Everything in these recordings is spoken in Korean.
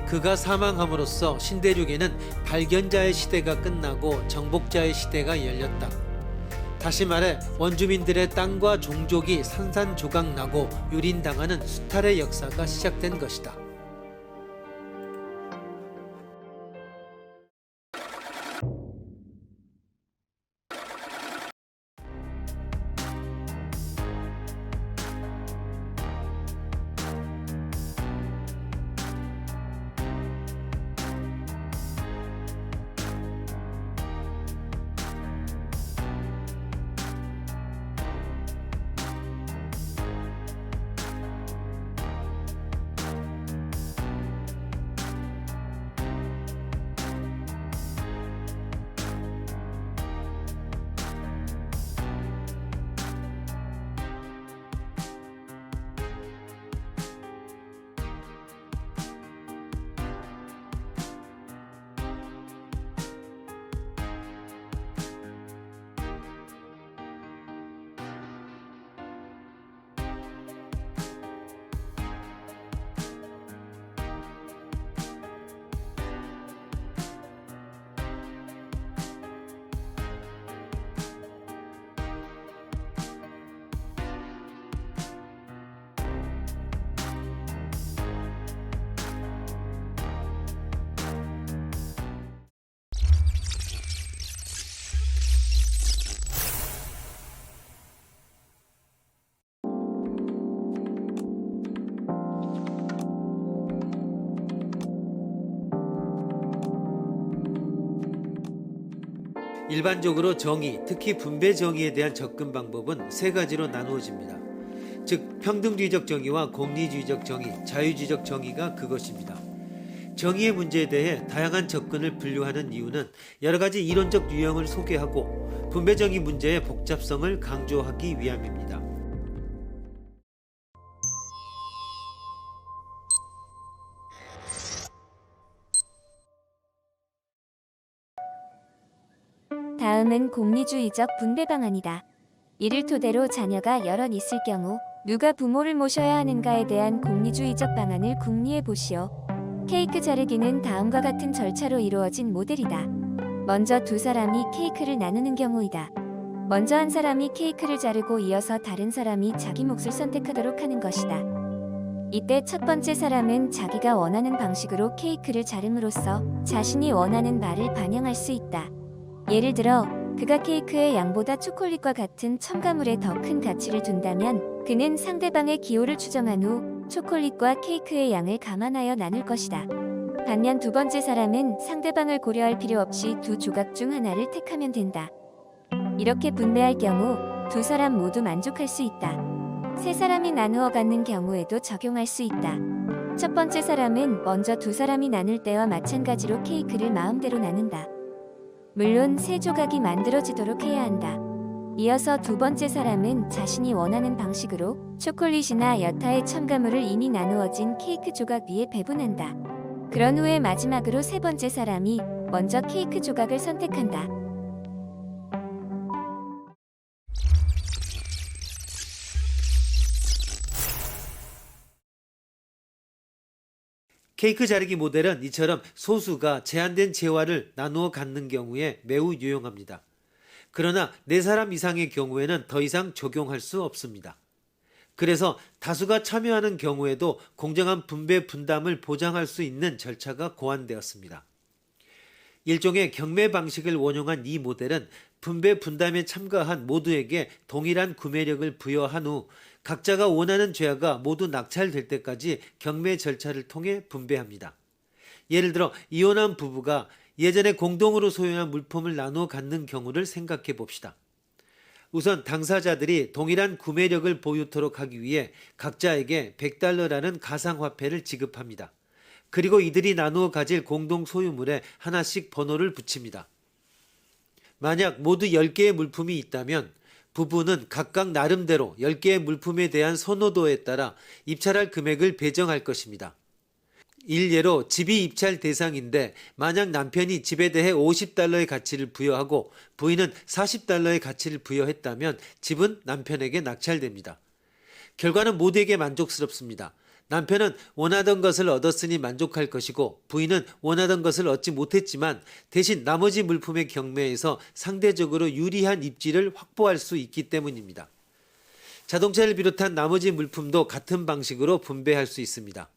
그가 사망함으로써 신대륙에는 발견자의 시대가 끝나고 정복자의 시대가 열렸다. 다시 말해 원주민들의 땅과 종족이 산산조각 나고 유린당하는 수탈의 역사가 시작된 것이다. 일반적으로 정의, 특히 분배 정의에 대한 접근 방법은 세 가지로 나누어집니다. 즉 평등주의적 정의와 공리주의적 정의, 자유주의적 정의가 그것입니다. 정의의 문제에 대해 다양한 접근을 분류하는 이유는 여러 가지 이론적 유형을 소개하고 분배 정의 문제의 복잡성을 강조하기 위함입니다. 다음은 공리주의적 분배 방안이다. 이를 토대로 자녀가 여럿 있을 경우 누가 부모를 모셔야 하는가에 대한 공리주의적 방안을 궁리해 보시오. 케이크 자르기는 다음과 같은 절차로 이루어진 모델이다. 먼저 두 사람이 케이크를 나누는 경우이다. 먼저 한 사람이 케이크를 자르고 이어서 다른 사람이 자기 몫을 선택하도록 하는 것이다. 이때 첫 번째 사람은 자기가 원하는 방식으로 케이크를 자름으로써 자신이 원하는 바를 반영할 수 있다. 예를 들어 그가 케이크의 양보다 초콜릿과 같은 첨가물에 더 큰 가치를 둔다면 그는 상대방의 기호를 추정한 후 초콜릿과 케이크의 양을 감안하여 나눌 것이다. 반면 두 번째 사람은 상대방을 고려할 필요 없이 두 조각 중 하나를 택하면 된다. 이렇게 분배할 경우 두 사람 모두 만족할 수 있다. 세 사람이 나누어 갖는 경우에도 적용할 수 있다. 첫 번째 사람은 먼저 두 사람이 나눌 때와 마찬가지로 케이크를 마음대로 나눈다. 물론 세 조각이 만들어지도록 해야 한다. 이어서 두 번째 사람은 자신이 원하는 방식으로 초콜릿이나 여타의 첨가물을 이미 나누어진 케이크 조각 위에 배분한다. 그런 후에 마지막으로 세 번째 사람이 먼저 케이크 조각을 선택한다. 케이크 자르기 모델은 이처럼 소수가 제한된 재화를 나누어 갖는 경우에 매우 유용합니다. 그러나 4사람 이상의 경우에는 더 이상 적용할 수 없습니다. 그래서 다수가 참여하는 경우에도 공정한 분배 분담을 보장할 수 있는 절차가 고안되었습니다. 일종의 경매 방식을 원용한 이 모델은 분배 분담에 참가한 모두에게 동일한 구매력을 부여한 후 각자가 원하는 재화가 모두 낙찰될 때까지 경매 절차를 통해 분배합니다. 예를 들어 이혼한 부부가 예전에 공동으로 소유한 물품을 나누어 갖는 경우를 생각해 봅시다. 우선 당사자들이 동일한 구매력을 보유토록 하기 위해 각자에게 $100라는 가상화폐를 지급합니다. 그리고 이들이 나누어 가질 공동 소유물에 하나씩 번호를 붙입니다. 만약 모두 10개의 물품이 있다면 부부는 각각 나름대로 10개의 물품에 대한 선호도에 따라 입찰할 금액을 배정할 것입니다. 일례로 집이 입찰 대상인데 만약 남편이 집에 대해 $50의 가치를 부여하고 부인은 $40의 가치를 부여했다면 집은 남편에게 낙찰됩니다. 결과는 모두에게 만족스럽습니다. 남편은 원하던 것을 얻었으니 만족할 것이고 부인은 원하던 것을 얻지 못했지만 대신 나머지 물품의 경매에서 상대적으로 유리한 입지를 확보할 수 있기 때문입니다. 자동차를 비롯한 나머지 물품도 같은 방식으로 분배할 수 있습니다.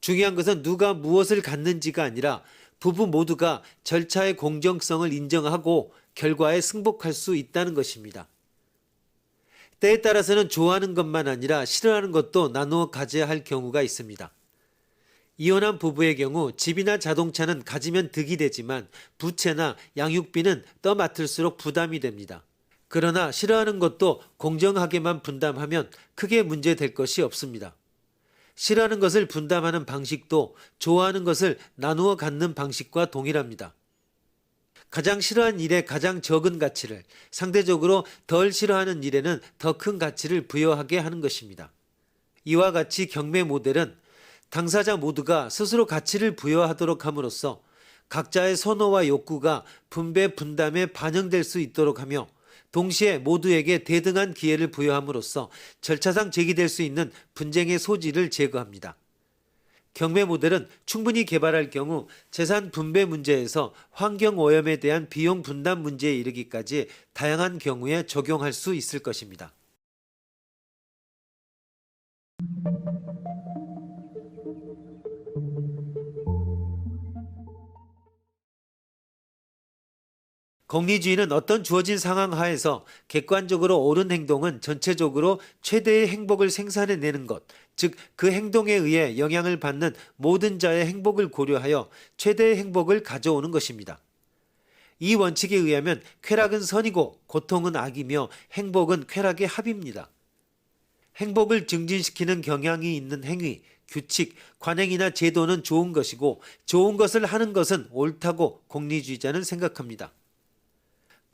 중요한 것은 누가 무엇을 갖는지가 아니라 부부 모두가 절차의 공정성을 인정하고 결과에 승복할 수 있다는 것입니다. 때에 따라서는 좋아하는 것만 아니라 싫어하는 것도 나누어 가져야 할 경우가 있습니다. 이혼한 부부의 경우 집이나 자동차는 가지면 득이 되지만 부채나 양육비는 떠맡을수록 부담이 됩니다. 그러나 싫어하는 것도 공정하게만 분담하면 크게 문제될 것이 없습니다. 싫어하는 것을 분담하는 방식도 좋아하는 것을 나누어 갖는 방식과 동일합니다. 가장 싫어하는 일에 가장 적은 가치를, 상대적으로 덜 싫어하는 일에는 더 큰 가치를 부여하게 하는 것입니다. 이와 같이 경매 모델은 당사자 모두가 스스로 가치를 부여하도록 함으로써 각자의 선호와 욕구가 분배 분담에 반영될 수 있도록 하며 동시에 모두에게 대등한 기회를 부여함으로써 절차상 제기될 수 있는 분쟁의 소지를 제거합니다. 경매 모델은 충분히 개발할 경우 재산 분배 문제에서 환경 오염에 대한 비용 분담 문제에 이르기까지 다양한 경우에 적용할 수 있을 것입니다. 공리주의는 어떤 주어진 상황 하에서 객관적으로 옳은 행동은 전체적으로 최대의 행복을 생산해내는 것, 즉 그 행동에 의해 영향을 받는 모든 자의 행복을 고려하여 최대의 행복을 가져오는 것입니다. 이 원칙에 의하면 쾌락은 선이고 고통은 악이며 행복은 쾌락의 합입니다. 행복을 증진시키는 경향이 있는 행위, 규칙, 관행이나 제도는 좋은 것이고 좋은 것을 하는 것은 옳다고 공리주의자는 생각합니다.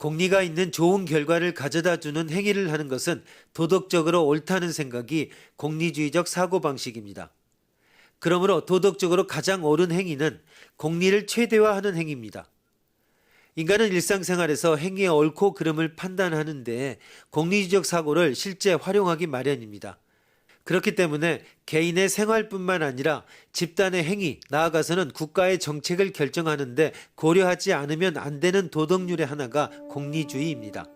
공리가 있는 좋은 결과를 가져다주는 행위를 하는 것은 도덕적으로 옳다는 생각이 공리주의적 사고방식입니다. 그러므로 도덕적으로 가장 옳은 행위는 공리를 최대화하는 행위입니다. 인간은 일상생활에서 행위의 옳고 그름을 판단하는 데 공리주의적 사고를 실제 활용하기 마련입니다. 그렇기 때문에 개인의 생활뿐만 아니라 집단의 행위, 나아가서는 국가의 정책을 결정하는 데 고려하지 않으면 안 되는 도덕률의 하나가 공리주의입니다.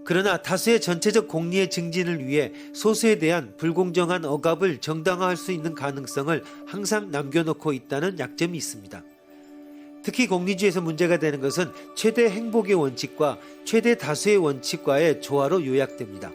그러나 다수의 전체적 공리의 증진을 위해 소수에 대한 불공정한 억압을 정당화할 수 있는 가능성을 항상 남겨놓고 있다는 약점이 있습니다. 특히 공리주의에서 문제가 되는 것은 최대 행복의 원칙과 최대 다수의 원칙과의 조화로 요약됩니다.